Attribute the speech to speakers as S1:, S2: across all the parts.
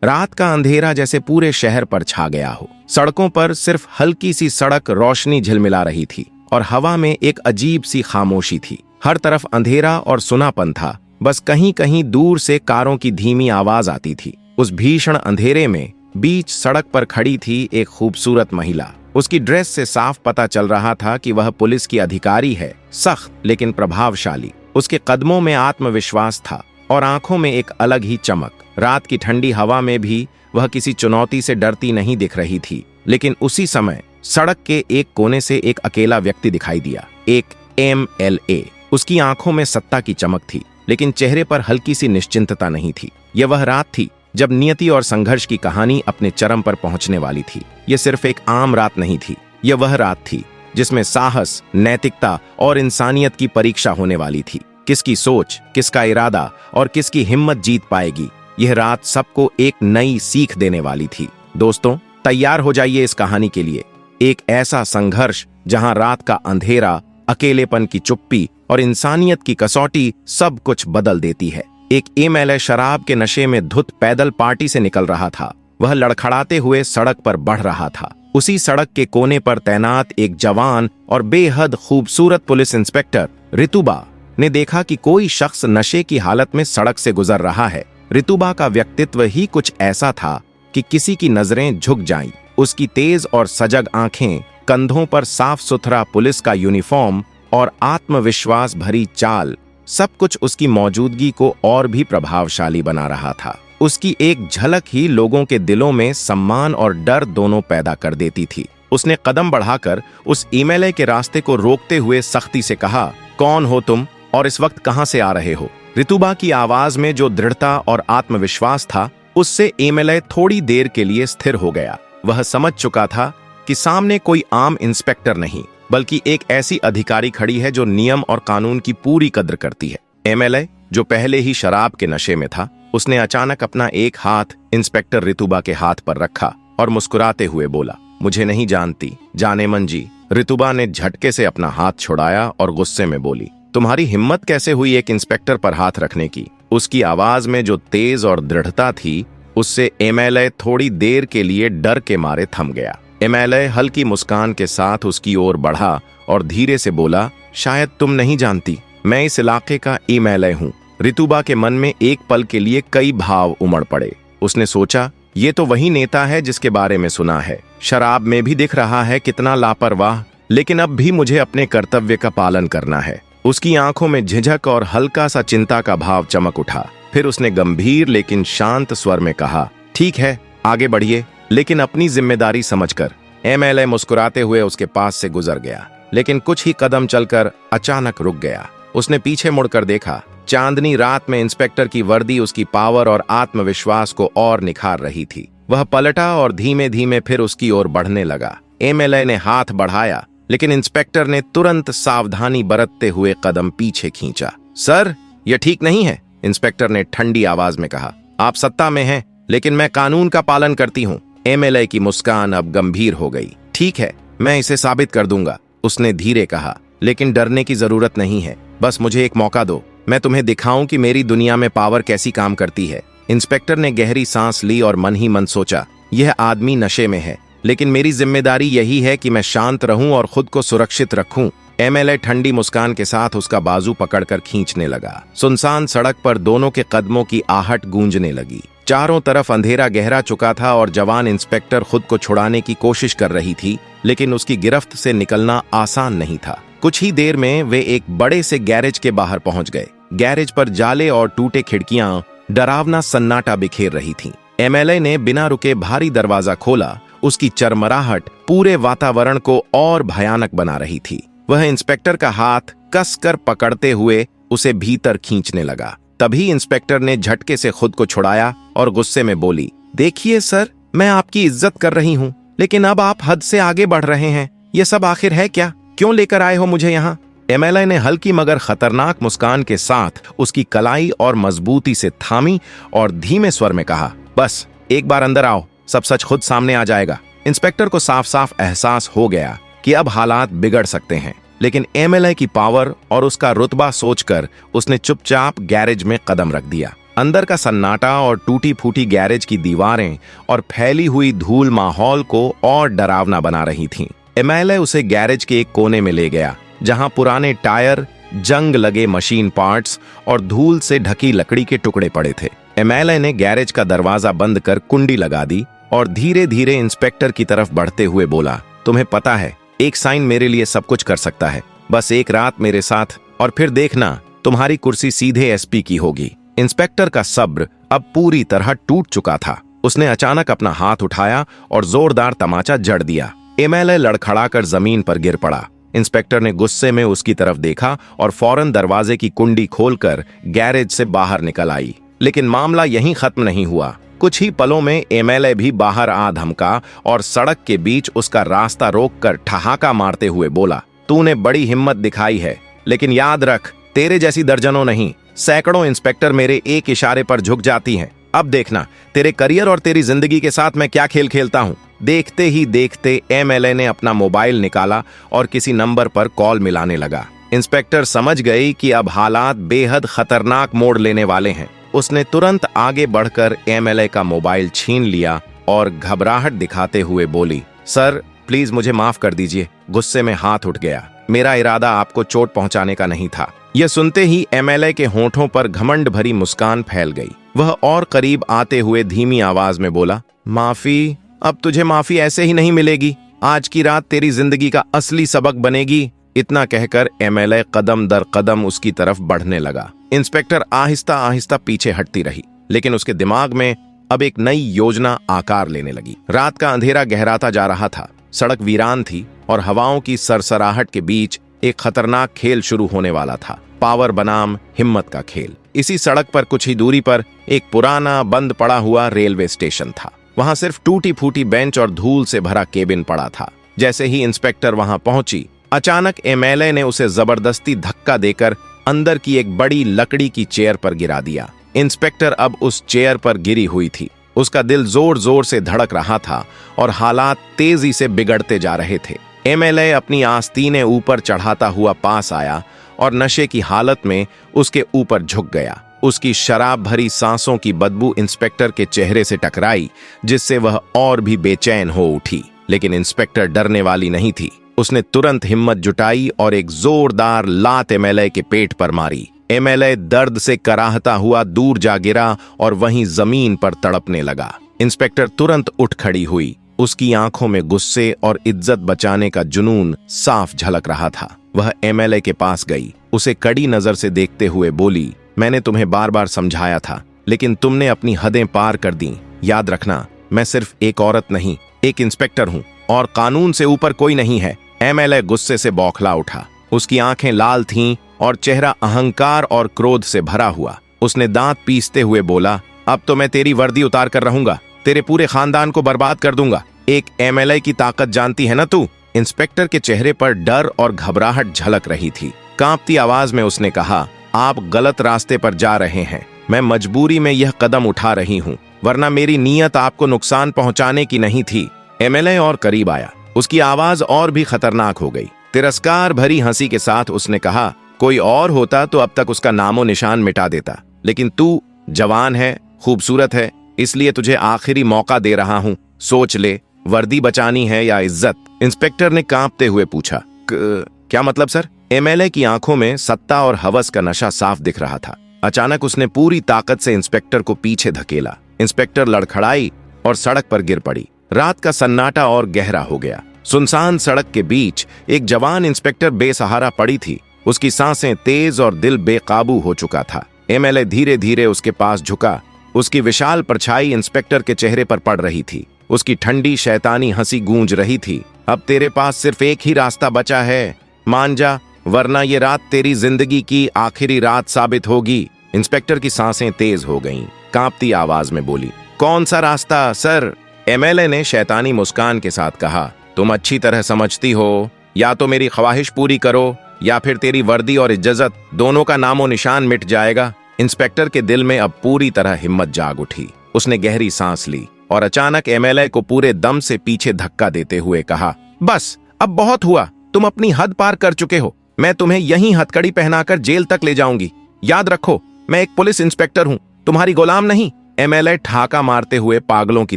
S1: रात का अंधेरा जैसे पूरे शहर पर छा गया हो। सड़कों पर सिर्फ हल्की सी सड़क रोशनी झिलमिला रही थी और हवा में एक अजीब सी खामोशी थी। हर तरफ अंधेरा और सुनापन था। बस कहीं कहीं दूर से कारों की धीमी आवाज आती थी। उस भीषण अंधेरे में बीच सड़क पर खड़ी थी एक खूबसूरत महिला। उसकी ड्रेस से साफ पता चल रहा था कि वह पुलिस की अधिकारी है, सख्त लेकिन प्रभावशाली। उसके कदमों में आत्मविश्वास था और आंखों में एक अलग ही चमक। रात की ठंडी हवा में भी वह किसी चुनौती से डरती नहीं दिख रही थी। लेकिन उसी समय सड़क के एक कोने से एक अकेला व्यक्ति दिखाई दिया, एक MLA। उसकी आंखों में सत्ता की चमक थी, लेकिन चेहरे पर हल्की सी निश्चिंतता नहीं थी। यह वह रात थी जब नियति और संघर्ष की कहानी अपने चरम पर पहुंचने वाली थी। यह सिर्फ एक आम रात नहीं थी, यह वह रात थी जिसमें साहस, नैतिकता और इंसानियत की परीक्षा होने वाली थी। किसकी सोच, किसका इरादा और किसकी हिम्मत जीत पाएगी, यह रात सबको एक नई सीख देने वाली थी। दोस्तों, तैयार हो जाइए इस कहानी के लिए। एक ऐसा संघर्ष जहां रात का अंधेरा, अकेलेपन की चुप्पी और इंसानियत की कसौटी सब कुछ बदल देती है। एक MLA शराब के नशे में धुत पैदल पार्टी से निकल रहा था। वह लड़खड़ाते हुए सड़क पर बढ़ रहा था। उसी सड़क के कोने पर तैनात एक जवान और बेहद खूबसूरत पुलिस इंस्पेक्टर रितुबा ने देखा कि कोई शख्स नशे की हालत में सड़क से गुजर रहा है। रितुबा का व्यक्तित्व ही कुछ ऐसा था कि किसी की नजरें झुक जाईं। उसकी तेज और सजग आंखें, कंधों पर साफ सुथरा पुलिस का यूनिफॉर्म और आत्मविश्वास भरी चाल, सब कुछ उसकी मौजूदगी को और भी प्रभावशाली बना रहा था। उसकी एक झलक ही लोगों के दिलों में सम्मान और डर दोनों पैदा कर देती थी। उसने कदम बढ़ाकर उस MLA के रास्ते को रोकते हुए सख्ती से कहा, कौन हो तुम और इस वक्त कहां से आ रहे हो? रितुबा की आवाज में जो दृढ़ता और आत्मविश्वास था, उससे MLA थोड़ी देर के लिए स्थिर हो गया। वह समझ चुका था कि सामने कोई आम इंस्पेक्टर नहीं, बल्कि एक ऐसी अधिकारी खड़ी है जो नियम और कानून की पूरी कद्र करती है। MLA, जो पहले ही शराब के नशे में था, उसने अचानक अपना एक हाथ इंस्पेक्टर रितुबा के हाथ पर रखा और मुस्कुराते हुए बोला, मुझे नहीं जानती जानेमन जी। रितुबा ने झटके से अपना हाथ छुड़ाया और गुस्से में बोली, तुम्हारी हिम्मत कैसे हुई एक इंस्पेक्टर पर हाथ रखने की? उसकी आवाज में जो तेज और दृढ़ता थी, उससे MLA थोड़ी देर के लिए डर के मारे थम गया। MLA हल्की मुस्कान के साथ उसकी ओर बढ़ा और धीरे से बोला, शायद तुम नहीं जानती, मैं इस इलाके का MLA हूँ। रितुबा के मन में एक पल के लिए कई भाव उमड़ पड़े। उसने सोचा, ये तो वही नेता है जिसके बारे में सुना है। शराब में भी दिख रहा है कितना लापरवाह, लेकिन अब भी मुझे अपने कर्तव्य का पालन करना है। उसकी आंखों में झिझक और हल्का सा चिंता का भाव चमक उठा। फिर उसने गंभीर लेकिन शांत स्वर में कहा, ठीक है, आगे बढ़िए, लेकिन अपनी जिम्मेदारी समझकर। MLA मुस्कुराते हुए उसके पास से गुजर गया, लेकिन कुछ ही कदम चलकर अचानक रुक गया। उसने पीछे मुड़कर देखा। चांदनी रात में इंस्पेक्टर की वर्दी उसकी पावर और आत्मविश्वास को और निखार रही थी। वह पलटा और धीमे धीमे फिर उसकी ओर बढ़ने लगा। MLA ने हाथ बढ़ाया, लेकिन इंस्पेक्टर ने तुरंत सावधानी बरतते हुए कदम पीछे खींचा। सर, यह ठीक नहीं है, इंस्पेक्टर ने ठंडी आवाज में कहा। आप सत्ता में हैं, लेकिन मैं कानून का पालन करती हूँ। MLA की मुस्कान अब गंभीर हो गई। ठीक है, मैं इसे साबित कर दूंगा, उसने धीरे कहा, लेकिन डरने की जरूरत नहीं है। बस मुझे एक मौका दो, मैं तुम्हें दिखाऊं कि मेरी दुनिया में पावर कैसी काम करती है। इंस्पेक्टर ने गहरी सांस ली और मन ही मन सोचा, यह आदमी नशे में है, लेकिन मेरी जिम्मेदारी यही है कि मैं शांत रहूं और खुद को सुरक्षित रखूं। MLA ठंडी मुस्कान के साथ उसका बाजू पकड़कर खींचने लगा। सुनसान सड़क पर दोनों के कदमों की आहट गूंजने लगी। चारों तरफ अंधेरा गहरा चुका था और जवान इंस्पेक्टर खुद को छुड़ाने की कोशिश कर रही थी, लेकिन उसकी गिरफ्त से निकलना आसान नहीं था। कुछ ही देर में वे एक बड़े से गैरेज के बाहर पहुंच गए। गैरेज पर जाले और टूटे खिड़कियां डरावना सन्नाटा बिखेर रही थीं। MLA ने बिना रुके भारी दरवाजा खोला। उसकी चरमराहट पूरे वातावरण को और भयानक बना रही थी। वह इंस्पेक्टर का हाथ कसकर पकड़ते हुए उसे भीतर खींचने लगा। तभी इंस्पेक्टर ने झटके से खुद को छुड़ाया और गुस्से में बोली, देखिए सर, मैं आपकी इज्जत कर रही हूँ, लेकिन अब आप हद से आगे बढ़ रहे हैं। ये सब आखिर है क्या? क्यों लेकर आए हो मुझे यहाँ? MLA ने हल्की मगर खतरनाक मुस्कान के साथ उसकी कलाई और मजबूती से थामी और धीमे स्वर में कहा, बस एक बार अंदर आओ, सब सच खुद सामने आ जाएगा। इंस्पेक्टर को साफ साफ एहसास हो गया कि अब हालात बिगड़ सकते हैं, लेकिन MLA की पावर और उसका रुतबा सोचकर उसने चुपचाप गैरेज में कदम रख दिया। अंदर का सन्नाटा और टूटी फूटी गैरेज की दीवारें और फैली हुई धूल माहौल को और डरावना बना रही थीं। एमेले उसे गैरेज के एक कोने में ले गया, जहां पुराने टायर, जंग लगे मशीन पार्ट्स और धूल से ढकी लकड़ी के टुकड़े पड़े थे। एमेले ने गैरेज का दरवाजा बंद कर कुंडी लगा दी और धीरे धीरे इंस्पेक्टर की तरफ बढ़ते हुए बोला, तुम्हें पता है, एक साइन मेरे लिए सब कुछ कर सकता है। बस एक रात मेरे साथ और फिर देखना, तुम्हारी कुर्सी सीधे एसपी की होगी। इंस्पेक्टर का सब्र अब पूरी तरह टूट चुका था। उसने अचानक अपना हाथ उठाया और जोरदार तमाचा जड़ दिया। एमेले लड़खड़ाकर जमीन पर गिर पड़ा। इंस्पेक्टर ने गुस्से में उसकी तरफ देखा और फौरन दरवाजे की कुंडी खोलकर गैरेज से बाहर निकल आई। लेकिन मामला यहीं खत्म नहीं हुआ। कुछ ही पलों में एमेले भी बाहर आ धमका और सड़क के बीच उसका रास्ता रोककर ठहाका मारते हुए बोला, तूने बड़ी हिम्मत दिखाई है, लेकिन याद रख, तेरे जैसी दर्जनों नहीं, सैकड़ों इंस्पेक्टर मेरे एक इशारे पर झुक जाती हैं। अब देखना, तेरे करियर और तेरी जिंदगी के साथ मैं क्या खेल खेलता हूं। देखते ही देखते एमएलए ने अपना मोबाइल निकाला और किसी नंबर पर कॉल मिलाने लगा। इंस्पेक्टर समझ गई कि अब हालात बेहद खतरनाक मोड़ लेने वाले हैं। उसने तुरंत आगे बढ़कर एमएलए का मोबाइल छीन लिया और घबराहट दिखाते हुए बोली, सर प्लीज मुझे माफ कर दीजिए। गुस्से में हाथ उठ गया। मेरा इरादा आपको चोट पहुंचाने का नहीं था। यह सुनते ही एमएलए के होठों पर घमंड भरी मुस्कान फैल गई। वह और करीब आते हुए धीमी आवाज में बोला, माफी, अब तुझे माफी ऐसे ही नहीं मिलेगी। आज की रात तेरी जिंदगी का असली सबक बनेगी। इतना कहकर एमएलए कदम दर कदम उसकी तरफ बढ़ने लगा। इंस्पेक्टर आहिस्ता आहिस्ता पीछे हटती रही, लेकिन उसके दिमाग में अब एक नई योजना आकार लेने लगी। रात का अंधेरा गहराता जा रहा था। सड़क वीरान थी और हवाओं की सरसराहट के बीच एक खतरनाक खेल शुरू होने वाला था। पावर बनाम हिम्मत का खेल। इसी सड़क पर कुछ ही दूरी पर एक पुराना बंद पड़ा हुआ रेलवे स्टेशन था। वहां सिर्फ टूटी फूटी बेंच और धूल से भरा केबिन पड़ा था। जैसे ही इंस्पेक्टर वहां पहुंची, अचानक एमएलए ने उसे जबरदस्ती धक्का देकर अंदर की एक बड़ी लकड़ी की चेयर पर गिरा दिया। इंस्पेक्टर अब उस चेयर पर गिरी हुई थी। उसका दिल जोर जोर से धड़क रहा था और हालात तेजी से बिगड़ते जा रहे थे। एमएलए अपनी आस्तीनें ऊपर चढ़ाता हुआ पास आया और नशे की हालत में उसके ऊपर झुक गया। उसकी शराब भरी सांसों की बदबू इंस्पेक्टर के चेहरे से टकराई, जिससे वह और भी बेचैन हो उठी। लेकिन इंस्पेक्टर डरने वाली नहीं थी। उसने तुरंत हिम्मत जुटाई और एक जोरदार लात एमएलए के पेट पर मारी। एमएलए दर्द से कराहता हुआ दूर जा गिरा और वहीं जमीन पर तड़पने लगा। इंस्पेक्टर तुरंत उठ खड़ी हुई। उसकी आंखों में गुस्से और इज्जत बचाने का जुनून साफ झलक रहा था। वह एमएलए के पास गई, उसे कड़ी नजर से देखते हुए बोली, मैंने तुम्हें बार बार समझाया था, लेकिन तुमने अपनी हदें पार कर दी। याद रखना, मैं सिर्फ एक औरत नहीं, एक इंस्पेक्टर हूं और कानून से ऊपर कोई नहीं है। एमएलए गुस्से से बौखला उठा। उसकी आंखें लाल थीं और चेहरा अहंकार और क्रोध से भरा हुआ। उसने दांत पीसते हुए बोला, अब तो मैं तेरी वर्दी उतार कर रहूंगा, तेरे पूरे खानदान को बर्बाद कर दूंगा। एक एमएलए की ताकत जानती है ना तू? इंस्पेक्टर के चेहरे पर डर और घबराहट झलक रही थी। कांपती आवाज में उसने कहा, आप गलत रास्ते पर जा रहे हैं। मैं मजबूरी में यह कदम उठा रही हूं, वरना मेरी नीयत आपको नुकसान पहुंचाने की नहीं थी। एमएलए और करीब आया। उसकी आवाज और भी खतरनाक हो गई। तिरस्कार भरी हंसी के साथ उसने कहा, कोई और होता तो अब तक उसका नामो निशान मिटा देता, लेकिन तू जवान है, खूबसूरत है, इसलिए तुझे आखिरी मौका दे रहा हूं। सोच ले, वर्दी बचानी है या इज्जत? इंस्पेक्टर ने कांपते हुए पूछा। क्या मतलब सर? एमएलए की आंखों में सत्ता और हवस का नशा साफ दिख रहा था। अचानक उसने पूरी ताकत से इंस्पेक्टर को पीछे धकेला। इंस्पेक्टर लड़खड़ाई और सड़क पर गिर पड़ी। रात का सन्नाटा और गहरा हो गया। सुनसान सड़क के बीच एक जवान इंस्पेक्टर बेसहारा पड़ी थी। उसकी सांसें तेज और दिल बेकाबू हो चुका था। एमएलए धीरे धीरे उसके पास झुका। उसकी विशाल परछाई इंस्पेक्टर के चेहरे पर पड़ रही थी। उसकी ठंडी शैतानी हंसी गूंज रही थी। अब तेरे पास सिर्फ एक ही रास्ता बचा है, मान जा, वरना ये रात तेरी जिंदगी की आखिरी रात साबित होगी। इंस्पेक्टर की सांसें तेज हो गईं। कांपती आवाज में बोली, कौन सा रास्ता सर? एमएलए ने शैतानी मुस्कान के साथ कहा, तुम अच्छी तरह समझती हो, या तो मेरी ख्वाहिश पूरी करो या फिर तेरी वर्दी और इज्जत दोनों का नामो निशान मिट जाएगा। इंस्पेक्टर के दिल में अब पूरी तरह हिम्मत जाग उठी। उसने गहरी सांस ली और अचानक एमएलए को पूरे दम से पीछे धक्का देते हुए कहा, बस अब बहुत हुआ, तुम अपनी हद पार कर चुके हो। मैं तुम्हें यहीं हथकड़ी पहनाकर जेल तक ले जाऊंगी। याद रखो, मैं एक पुलिस इंस्पेक्टर हूं, तुम्हारी गुलाम नहीं। एमएलए ठाका मारते हुए पागलों की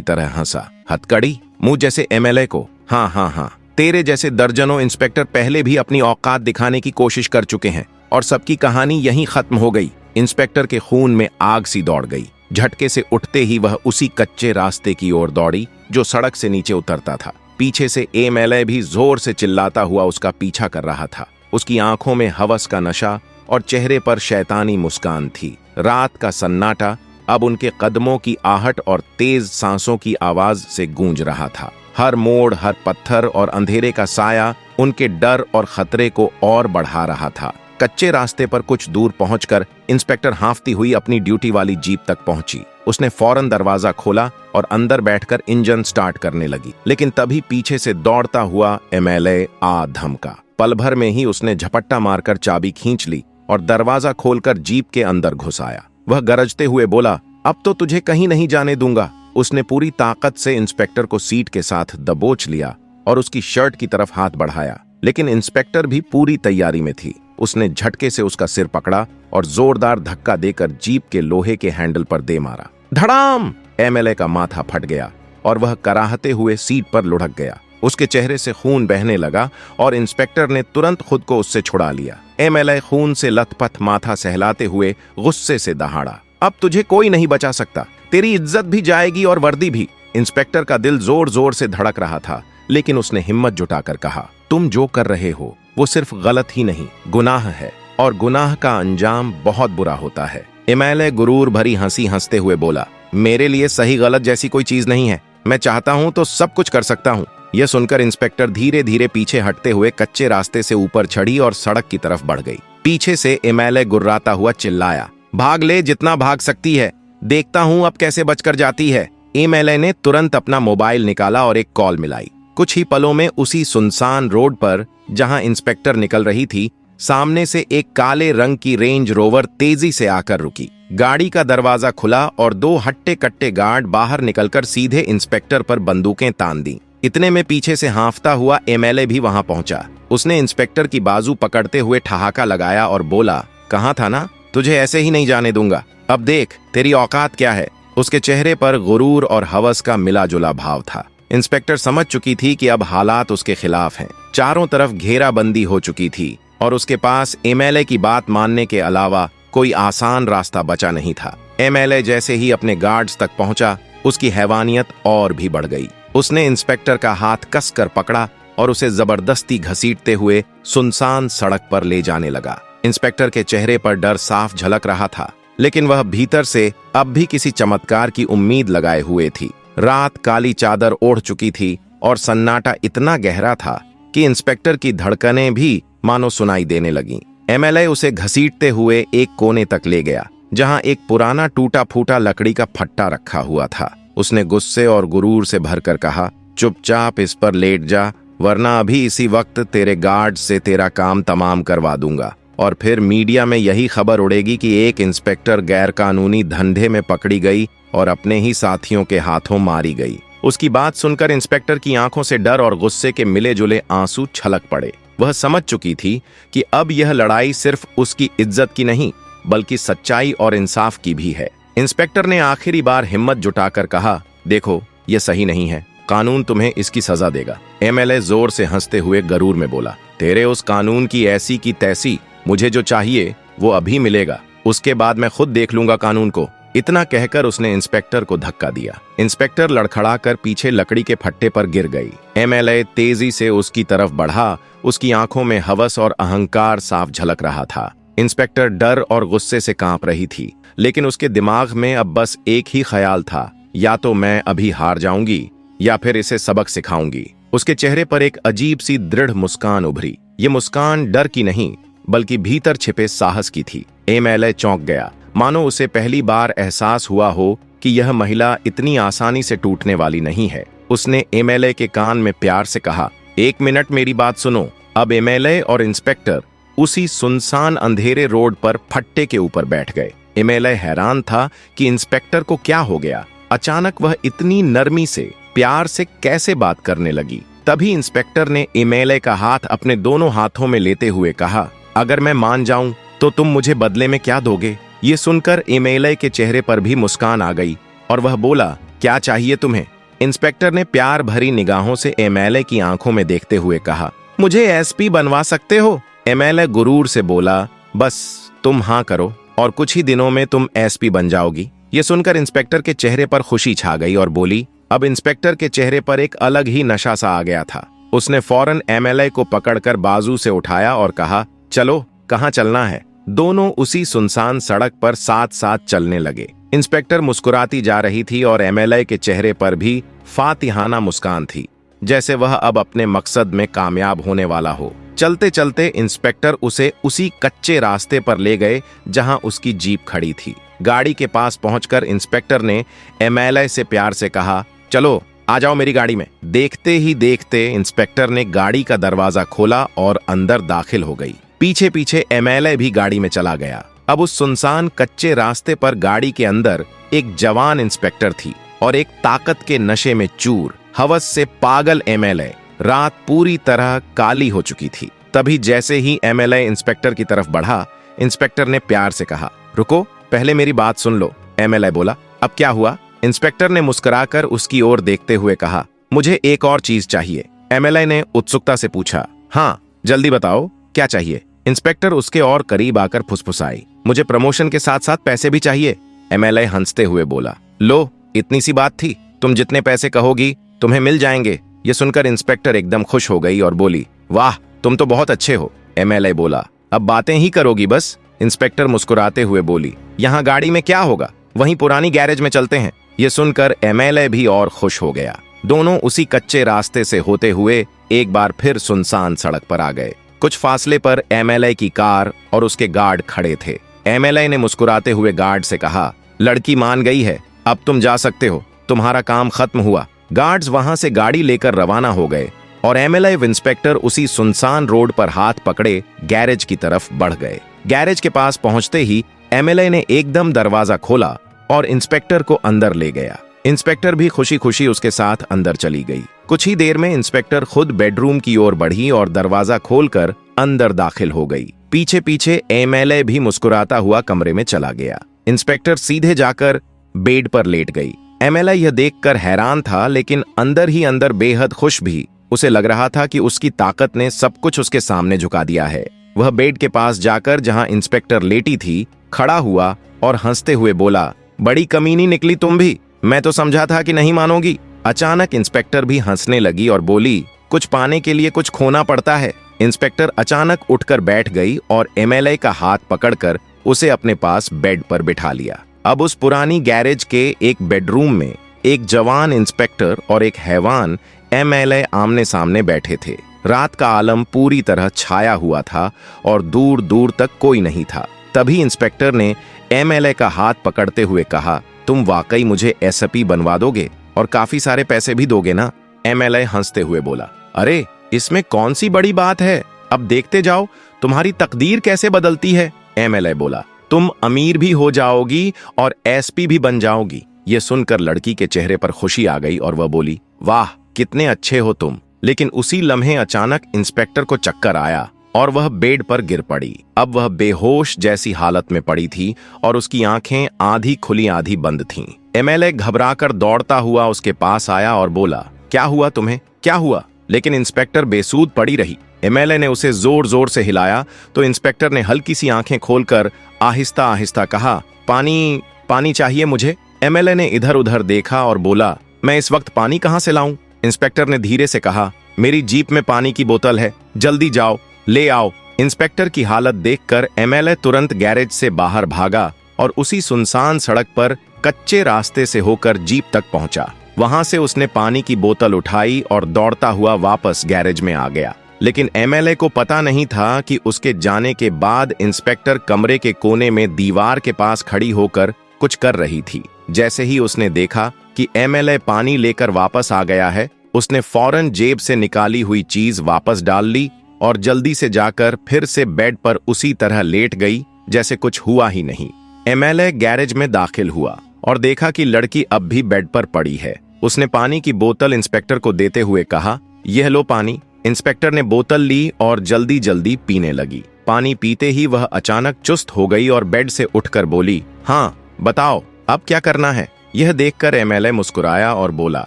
S1: तरह हंसा। हथकड़ी, मुंह जैसे एमएलए को? हाँ हाँ हाँ, तेरे जैसे दर्जनों इंस्पेक्टर पहले भी अपनी औकात दिखाने की कोशिश कर चुके हैं और सबकी कहानी यहीं खत्म हो गई। इंस्पेक्टर के खून में आग सी दौड़ गई। झटके से उठते ही वह उसी कच्चे रास्ते की ओर दौड़ी जो सड़क से नीचे उतरता था। पीछे से एमएलए भी जोर से चिल्लाता हुआ उसका पीछा कर रहा था। उसकी आंखों में हवस का नशा और चेहरे पर शैतानी मुस्कान थी। रात का सन्नाटा अब उनके कदमों की आहट और तेज सांसों की आवाज से गूंज रहा था। हर मोड़, हर पत्थर और अंधेरे का साया उनके डर और खतरे को और बढ़ा रहा था। कच्चे रास्ते पर कुछ दूर पहुंचकर इंस्पेक्टर हांफती हुई अपनी ड्यूटी वाली जीप तक पहुंची। उसने फौरन दरवाजा खोला और अंदर बैठकर इंजन स्टार्ट करने लगी, लेकिन तभी पीछे से दौड़ता हुआ एमएलए आ धमका। पल भर में ही उसने झपट्टा मारकर चाबी खींच ली और दरवाजा खोलकर जीप के अंदर घुस आया। वह गरजते हुए बोला, अब तो तुझे कहीं नहीं जाने दूंगा। उसने पूरी ताकत से इंस्पेक्टर को सीट के साथ दबोच लिया और उसकी शर्ट की तरफ हाथ बढ़ाया, लेकिन इंस्पेक्टर भी पूरी तैयारी में थी। उसने झटके से उसका सिर पकड़ा और जोरदार धक्का देकर जीप के लोहे के हैंडल पर दे मारा। धड़ाम! एमएलए का माथा फट गया और वह कराहते हुए सीट पर लुढ़क गया। उसके चेहरे से खून बहने लगा और इंस्पेक्टर ने तुरंत खुद को उससे छुड़ा लिया। एमएलए खून से लथपथ माथा सहलाते हुए गुस्से से दहाड़ा, अब तुझे कोई नहीं बचा सकता। तेरी इज्जत भी जाएगी और वर्दी भी। इंस्पेक्टर का दिल जोर जोर से धड़क रहा था, लेकिन उसने हिम्मत जुटाकर कहा, तुम जो कर रहे हो वो सिर्फ गलत ही नहीं, गुनाह है, और गुनाह का अंजाम बहुत बुरा होता है। एमएलए गुरूर भरी हंसी हंसते हुए बोला, मेरे लिए सही गलत जैसी कोई चीज नहीं है। मैं चाहता हूं तो सब कुछ कर सकता हूं। यह सुनकर इंस्पेक्टर धीरे धीरे पीछे हटते हुए कच्चे रास्ते से ऊपर चढ़ी और सड़क की तरफ बढ़ गई। पीछे से एमएलए गुर्राता हुआ चिल्लाया, भाग ले जितना भाग सकती है, देखता हूं अब कैसे बचकर जाती है। एमएलए ने तुरंत अपना मोबाइल निकाला और एक कॉल मिलाई। कुछ ही पलों में उसी सुनसान रोड पर जहां इंस्पेक्टर निकल रही थी, सामने से एक काले रंग की रेंज रोवर तेजी से आकर रुकी। गाड़ी का दरवाजा खुला और दो हट्टे कट्टे गार्ड बाहर निकलकर सीधे इंस्पेक्टर पर बंदूकें तान दी। इतने में पीछे से हांफता हुआ एमएलए भी वहां पहुंचा। उसने इंस्पेक्टर की बाजू पकड़ते हुए ठहाका लगाया और बोला, कहा था ना, तुझे ऐसे ही नहीं जाने दूंगा। अब देख तेरी औकात क्या है। उसके चेहरे पर गुरूर और हवस का मिला जुला भाव था। इंस्पेक्टर समझ चुकी थी कि अब हालात उसके खिलाफ हैं। चारों तरफ घेराबंदी हो चुकी थी और उसके पास एमएलए की बात मानने के अलावा कोई आसान रास्ता बचा नहीं था। एमएलए जैसे ही अपने गार्ड्स तक पहुंचा, उसकी हैवानियत और भी बढ़ गई। उसने इंस्पेक्टर का हाथ कसकर पकड़ा और उसे जबरदस्ती घसीटते हुए सुनसान सड़क पर ले जाने लगा। इंस्पेक्टर के चेहरे पर डर साफ झलक रहा था, लेकिन वह भीतर से अब भी किसी चमत्कार की उम्मीद लगाए हुए थी। रात काली चादर ओढ़ चुकी थी और सन्नाटा इतना गहरा था कि इंस्पेक्टर की धड़कनें भी मानो सुनाई देने लगीं। एमएलए उसे घसीटते हुए एक कोने तक ले गया, जहां एक पुराना टूटा फूटा लकड़ी का फट्टा रखा हुआ था। उसने गुस्से और गुरूर से भरकर कहा, चुपचाप इस पर लेट जा, वरना अभी इसी वक्त तेरे गार्ड से तेरा काम तमाम करवा दूंगा और फिर मीडिया में यही खबर उड़ेगी कि एक इंस्पेक्टर गैरकानूनी धंधे में पकड़ी गई और अपने ही साथियों के हाथों मारी गई। उसकी बात सुनकर इंस्पेक्टर की आंखों से डर और गुस्से के मिले जुले आंसू छलक पड़े। वह समझ चुकी थी कि अब यह लड़ाई सिर्फ उसकी इज्जत की नहीं, बल्कि सच्चाई और इंसाफ की भी है। इंस्पेक्टर ने आखिरी बार हिम्मत जुटाकर कहा, देखो यह सही नहीं है, कानून तुम्हें इसकी सजा देगा। एमएलए जोर से हंसते हुए गरूर में बोला, तेरे उस कानून की ऐसी की तैसी, मुझे जो चाहिए वो अभी मिलेगा, उसके बाद मैं खुद देख लूंगा कानून को। इतना कहकर उसने इंस्पेक्टर को धक्का दिया। इंस्पेक्टर लड़खड़ाकर पीछे लकड़ी के फट्टे पर गिर गई। एमएलए तेजी से उसकी तरफ बढ़ा। उसकी आंखों में हवस और अहंकार साफ झलक रहा था। इंस्पेक्टर डर और गुस्से से कांप रही थी, लेकिन उसके दिमाग में अब बस एक ही ख्याल था, या तो मैं अभी हार जाऊंगी या फिर इसे सबक सिखाऊंगी। उसके चेहरे पर एक अजीब सी दृढ़ मुस्कान उभरी। ये मुस्कान डर की नहीं, बल्कि भीतर छिपे साहस की थी। एमएलए चौंक गया, मानो उसे पहली बार एहसास हुआ हो कि यह महिला इतनी आसानी से टूटने वाली नहीं है। उसने एमएलए के कान में प्यार से कहा, एक मिनट मेरी बात सुनो। अब एमएलए और इंस्पेक्टर उसी सुनसान अंधेरे रोड पर फट्टे के ऊपर बैठ गए। एमएलए हैरान था कि इंस्पेक्टर को क्या हो गया। अचानक वह इतनी नरमी से, प्यार से कैसे बात करने लगी। तभी इंस्पेक्टर ने एमएलए का हाथ अपने दोनों हाथों में लेते हुए कहा, अगर मैं मान जाऊं तो तुम मुझे बदले में क्या दोगे? ये सुनकर एमएलए के चेहरे पर भी मुस्कान आ गई और वह बोला, क्या चाहिए तुम्हें? इंस्पेक्टर ने प्यार भरी निगाहों से एमएलए की आंखों में देखते हुए कहा, मुझे एसपी बनवा सकते हो? एमएलए गुरूर से बोला, बस तुम हाँ करो और कुछ ही दिनों में तुम एसपी बन जाओगी। ये सुनकर इंस्पेक्टर के चेहरे पर खुशी छा गई और बोली। अब इंस्पेक्टर के चेहरे पर एक अलग ही नशा सा आ गया था। उसने फौरन एमएलए को पकड़कर बाजू से उठाया और कहा, चलो, कहाँ चलना है? दोनों उसी सुनसान सड़क पर साथ साथ चलने लगे। इंस्पेक्टर मुस्कुराती जा रही थी और एमएलए के चेहरे पर भी फातिहाना मुस्कान थी, जैसे वह अब अपने मकसद में कामयाब होने वाला हो। चलते चलते इंस्पेक्टर उसे उसी कच्चे रास्ते पर ले गए जहां उसकी जीप खड़ी थी। गाड़ी के पास पहुंचकर इंस्पेक्टर ने एमएलए से प्यार से कहा, चलो आ जाओ मेरी गाड़ी में। देखते ही देखते इंस्पेक्टर ने गाड़ी का दरवाजा खोला और अंदर दाखिल हो गई। पीछे पीछे एमएलए भी गाड़ी में चला गया। अब उस सुनसान कच्चे रास्ते पर गाड़ी के अंदर एक जवान इंस्पेक्टर थी और एक ताकत के नशे में चूर, हवस से पागल एमएलए। रात पूरी तरह काली हो चुकी थी। तभी जैसे ही एमएलए इंस्पेक्टर की तरफ बढ़ा, इंस्पेक्टर ने प्यार से कहा, रुको, पहले मेरी बात सुन लो। एमएलए बोला, अब क्या हुआ? इंस्पेक्टर ने मुस्कुराकर उसकी ओर देखते हुए कहा, मुझे एक और चीज चाहिए। एमएलए ने उत्सुकता से पूछा, हाँ जल्दी बताओ, क्या चाहिए? इंस्पेक्टर उसके और करीब आकर फुसफुसाई, मुझे प्रमोशन के साथ साथ पैसे भी चाहिए। एमएलए हंसते हुए बोला, लो, इतनी सी बात थी, तुम जितने पैसे कहोगी तुम्हें मिल जाएंगे। ये सुनकर इंस्पेक्टर एकदम खुश हो गई और बोली, वाह, तुम तो बहुत अच्छे हो। एमएलए बोला, अब बातें ही करोगी बस? इंस्पेक्टर मुस्कुराते हुए बोली, यहाँ गाड़ी में क्या होगा, वहीं पुरानी गैरेज में चलते हैं। ये सुनकर एमएलए भी और खुश हो गया। दोनों उसी कच्चे रास्ते से होते हुए एक बार फिर सुनसान सड़क पर आ गए। कुछ फासले पर एमएलए की कार और उसके गार्ड खड़े थे। एमएलए ने मुस्कुराते हुए गार्ड से कहा, लड़की मान गई है, अब तुम जा सकते हो, तुम्हारा काम खत्म हुआ। गार्ड्स वहां से गाड़ी लेकर रवाना हो गए और एमएलए इंस्पेक्टर उसी सुनसान रोड पर हाथ पकड़े गैरेज की तरफ बढ़ गए। गैरेज के पास पहुंचते ही एमएलए ने एकदम दरवाजा खोला और इंस्पेक्टर को अंदर ले गया। इंस्पेक्टर भी खुशी खुशी उसके साथ अंदर चली गई। कुछ ही देर में इंस्पेक्टर खुद बेडरूम की ओर बढ़ी और दरवाजा खोलकर अंदर दाखिल हो गई। पीछे पीछे एमएलए भी मुस्कुराता हुआ कमरे में चला गया। इंस्पेक्टर सीधे जाकर बेड पर लेट गई। एमएलए यह देखकर हैरान था, लेकिन अंदर ही अंदर बेहद खुश भी। उसे लग रहा था कि उसकी ताकत ने सब कुछ उसके सामने झुका दिया है। वह बेड के पास जाकर जहां इंस्पेक्टर लेटी थी खड़ा हुआ और हंसते हुए बोला, बड़ी कमीनी निकली तुम भी, मैं तो समझा था कि नहीं मानोगी। अचानक इंस्पेक्टर भी हंसने लगी और बोली, कुछ पाने के लिए कुछ खोना पड़ता है। इंस्पेक्टर अचानक उठकर बैठ गई और एमएलए का हाथ पकड़कर उसे अपने पास बेड पर बिठा लिया। अब उस पुरानी गैरेज के एक बेडरूम में एक जवान इंस्पेक्टर और एक हैवान एमएलए आमने सामने बैठे थे। रात का आलम पूरी तरह छाया हुआ था और दूर दूर तक कोई नहीं था। तभी इंस्पेक्टर ने एमएलए का हाथ पकड़ते हुए कहा, तुम वाकई मुझे एसपी बनवा दोगे और काफी सारे पैसे भी दोगे ना? एमएलए हंसते हुए बोला, अरे इसमें कौन सी बड़ी बात है, अब देखते जाओ तुम्हारी तकदीर कैसे बदलती है। एमएलए बोला, तुम अमीर भी हो जाओगी और एसपी भी बन जाओगी। ये सुनकर लड़की के चेहरे पर खुशी आ गई और वह बोली, वाह कितने अच्छे हो तुम। लेकिन उसी लम्हे अचानक इंस्पेक्टर को चक्कर आया और वह बेड पर गिर पड़ी। अब वह बेहोश जैसी हालत में पड़ी थी और उसकी आंखें आधी खुली आधी बंद थीं। एमएलए घबराकर दौड़ता हुआ उसके पास आया और बोला, क्या हुआ तुम्हें, क्या हुआ? लेकिन इंस्पेक्टर बेसूध पड़ी रही। एमएलए ने उसे जोर जोर से हिलाया तो इंस्पेक्टर ने हल्की सी आंखें खोलकर आहिस्ता आहिस्ता कहा, पानी, पानी चाहिए मुझे। एमएलए ने इधर उधर देखा और बोला, मैं इस वक्त पानी कहां से लाऊं? इंस्पेक्टर ने धीरे से कहा, मेरी जीप में पानी की बोतल है, जल्दी जाओ ले आओ। इंस्पेक्टर की हालत देखकर एमएलए तुरंत गैरेज से बाहर भागा और उसी सुनसान सड़क पर कच्चे रास्ते से होकर जीप तक पहुंचा। वहां से उसने पानी की बोतल उठाई और दौड़ता हुआ वापस गैरेज में आ गया। लेकिन एमएलए को पता नहीं था कि उसके जाने के बाद इंस्पेक्टर कमरे के कोने में दीवार के पास खड़ी होकर कुछ कर रही थी। जैसे ही उसने देखा कि एमएलए पानी लेकर वापस आ गया है, उसने फौरन जेब से निकाली हुई चीज वापस डाल ली और जल्दी से जाकर फिर से बेड पर उसी तरह लेट गई जैसे कुछ हुआ ही नहीं। एमएलए गैरेज में दाखिल हुआ और देखा कि लड़की अब भी बेड पर पड़ी है। उसने पानी की बोतल इंस्पेक्टर को देते हुए कहा, यह लो पानी। इंस्पेक्टर ने बोतल ली और जल्दी जल्दी पीने लगी। पानी पीते ही वह अचानक चुस्त हो गई और बेड से उठकर बोली, हाँ बताओ अब क्या करना है। यह देखकर एमएलए मुस्कुराया और बोला,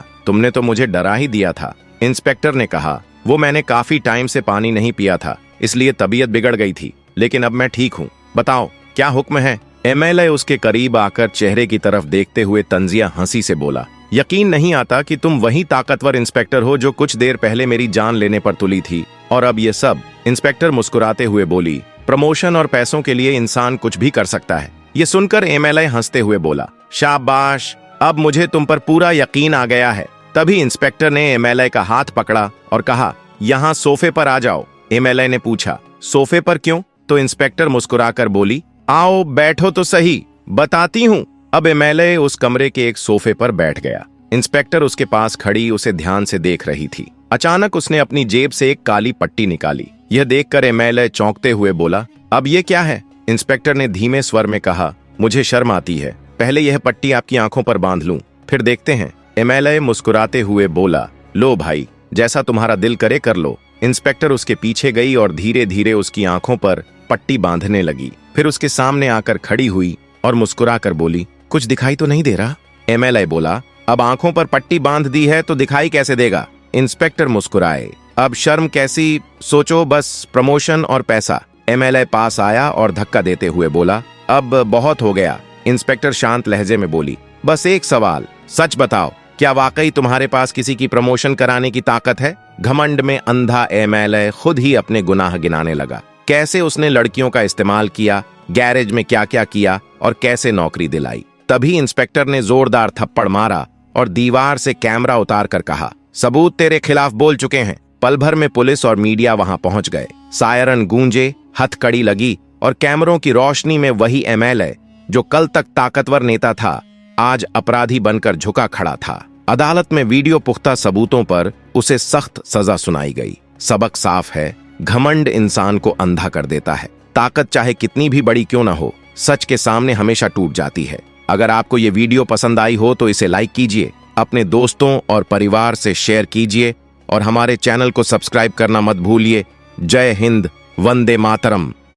S1: तुमने तो मुझे डरा ही दिया था। इंस्पेक्टर ने कहा, वो मैंने काफी टाइम से पानी नहीं पिया था इसलिए तबीयत बिगड़ गई थी, लेकिन अब मैं ठीक हूँ। बताओ क्या हुक्म है। एमएलए उसके करीब आकर चेहरे की तरफ देखते हुए तंजिया हंसी से बोला, यकीन नहीं आता कि तुम वही ताकतवर इंस्पेक्टर हो जो कुछ देर पहले मेरी जान लेने पर तुली थी, और अब ये सब। इंस्पेक्टर मुस्कुराते हुए बोली, प्रमोशन और पैसों के लिए इंसान कुछ भी कर सकता है। ये सुनकर एमएलए हंसते हुए बोला, शाबाश, अब मुझे तुम पर पूरा यकीन आ गया है। तभी इंस्पेक्टर ने एमएलए का हाथ पकड़ा और कहा, यहाँ सोफे पर आ जाओ। एमएलए ने पूछा, सोफे पर क्यों? तो इंस्पेक्टर मुस्कुराकर बोली, आओ बैठो तो सही, बताती हूँ। अब एमएलए उस कमरे के एक सोफे पर बैठ गया। इंस्पेक्टर उसके पास खड़ी उसे ध्यान से देख रही थी। अचानक उसने अपनी जेब से एक काली पट्टी निकाली। यह देखकर एमएलए चौंकते हुए बोला, अब ये क्या है? इंस्पेक्टर ने धीमे स्वर में कहा, मुझे शर्म आती है, पहले यह पट्टी आपकी आंखों पर बांध लूं, फिर देखते हैं। एमएलए मुस्कुराते हुए बोला, लो भाई, जैसा तुम्हारा दिल करे कर लो। इंस्पेक्टर उसके पीछे गई और धीरे धीरे उसकी आंखों पर पट्टी बांधने लगी। फिर उसके सामने आकर खड़ी हुई और मुस्कुराकर बोली, कुछ दिखाई तो नहीं दे रहा? एमएलए बोला, अब आंखों पर पट्टी बांध दी है तो दिखाई कैसे देगा? इंस्पेक्टर मुस्कुराए, अब शर्म कैसी, सोचो बस प्रमोशन और पैसा। एमएलए पास आया और धक्का देते हुए बोला, अब बहुत हो गया। इंस्पेक्टर शांत लहजे में बोली, बस एक सवाल, सच बताओ, क्या वाकई तुम्हारे पास किसी की प्रमोशन कराने की ताकत है? घमंड में अंधा एमएलए खुद ही अपने गुनाह गिनाने लगा। कैसे उसने लड़कियों का इस्तेमाल किया, गैरेज में क्या क्या किया और कैसे नौकरी दिलाई। तभी इंस्पेक्टर ने जोरदार थप्पड़ मारा और दीवार से कैमरा उतार कर कहा, सबूत तेरे खिलाफ बोल चुके हैं। पल भर में पुलिस और मीडिया वहां पहुंच गए। सायरन गूंजे, हथकड़ी लगी और कैमरों की रोशनी में वही एमएलए जो कल तक ताकतवर नेता था, आज अपराधी बनकर झुका खड़ा था। अदालत में वीडियो पुख्ता सबूतों पर उसे सख्त सजा सुनाई गई। सबक साफ है, घमंड इंसान को अंधा कर देता है। ताकत चाहे कितनी भी बड़ी क्यों ना हो, सच के सामने हमेशा टूट जाती है। अगर आपको ये वीडियो पसंद आई हो तो इसे लाइक कीजिए, अपने दोस्तों और परिवार से शेयर कीजिए और हमारे चैनल को सब्सक्राइब करना मत भूलिए। जय हिंद, वंदे मातरम।